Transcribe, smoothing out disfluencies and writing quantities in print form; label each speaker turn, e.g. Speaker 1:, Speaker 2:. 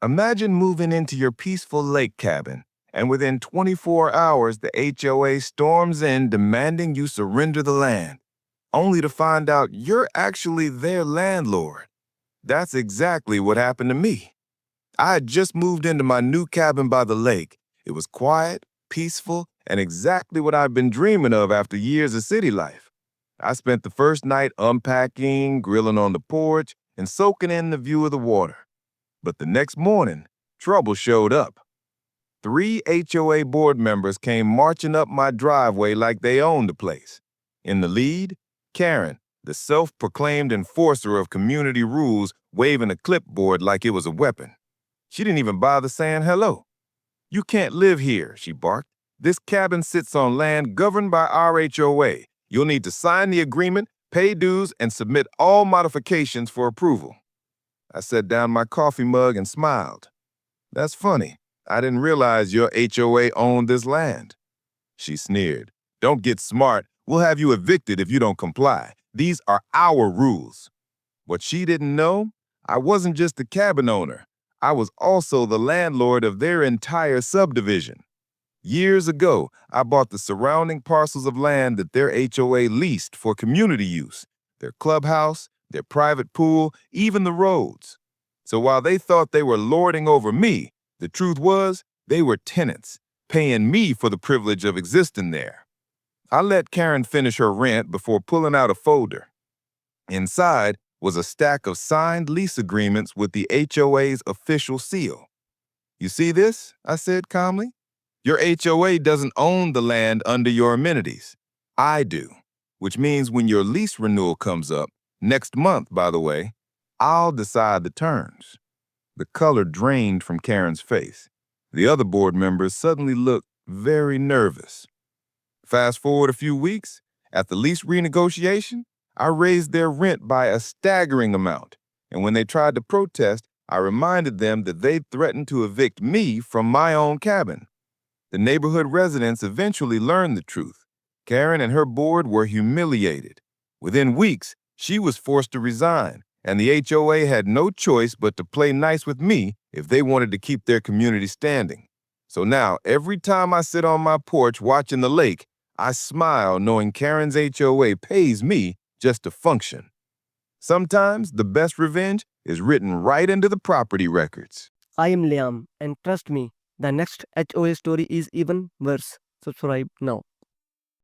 Speaker 1: Imagine moving into your peaceful lake cabin, and within 24 hours, the HOA storms in demanding you surrender the land, only to find out you're actually their landlord. That's exactly what happened to me. I had just moved into my new cabin by the lake. It was quiet, peaceful, and exactly what I've been dreaming of after years of city life. I spent the first night unpacking, grilling on the porch, and soaking in the view of the water. But the next morning, trouble showed up. 3 HOA board members came marching up my driveway like they owned the place. In the lead, Karen, the self-proclaimed enforcer of community rules, waving a clipboard like it was a weapon. She didn't even bother saying hello. "You can't live here," she barked. "This cabin sits on land governed by our HOA. You'll need to sign the agreement, pay dues, and submit all modifications for approval." I set down my coffee mug and smiled. "That's funny. I didn't realize your HOA owned this land." She sneered. "Don't get smart. We'll have you evicted if you don't comply. These are our rules." What she didn't know, I wasn't just the cabin owner. I was also the landlord of their entire subdivision. Years ago, I bought the surrounding parcels of land that their HOA leased for community use, their clubhouse, their private pool, even the roads. So while they thought they were lording over me, the truth was they were tenants, paying me for the privilege of existing there. I let Karen finish her rant before pulling out a folder. Inside was a stack of signed lease agreements with the HOA's official seal. "You see this?" I said calmly. "Your HOA doesn't own the land under your amenities. I do, which means when your lease renewal comes up, next month, by the way, I'll decide the terms." The color drained from Karen's face. The other board members suddenly looked very nervous. Fast forward a few weeks, at the lease renegotiation, I raised their rent by a staggering amount, and when they tried to protest, I reminded them that they'd threatened to evict me from my own cabin. The neighborhood residents eventually learned the truth. Karen and her board were humiliated. Within weeks, she was forced to resign, and the HOA had no choice but to play nice with me if they wanted to keep their community standing. So now, every time I sit on my porch watching the lake, I smile knowing Karen's HOA pays me just to function. Sometimes the best revenge is written right into the property records.
Speaker 2: I am Liam, and trust me, the next HOA story is even worse. Subscribe now.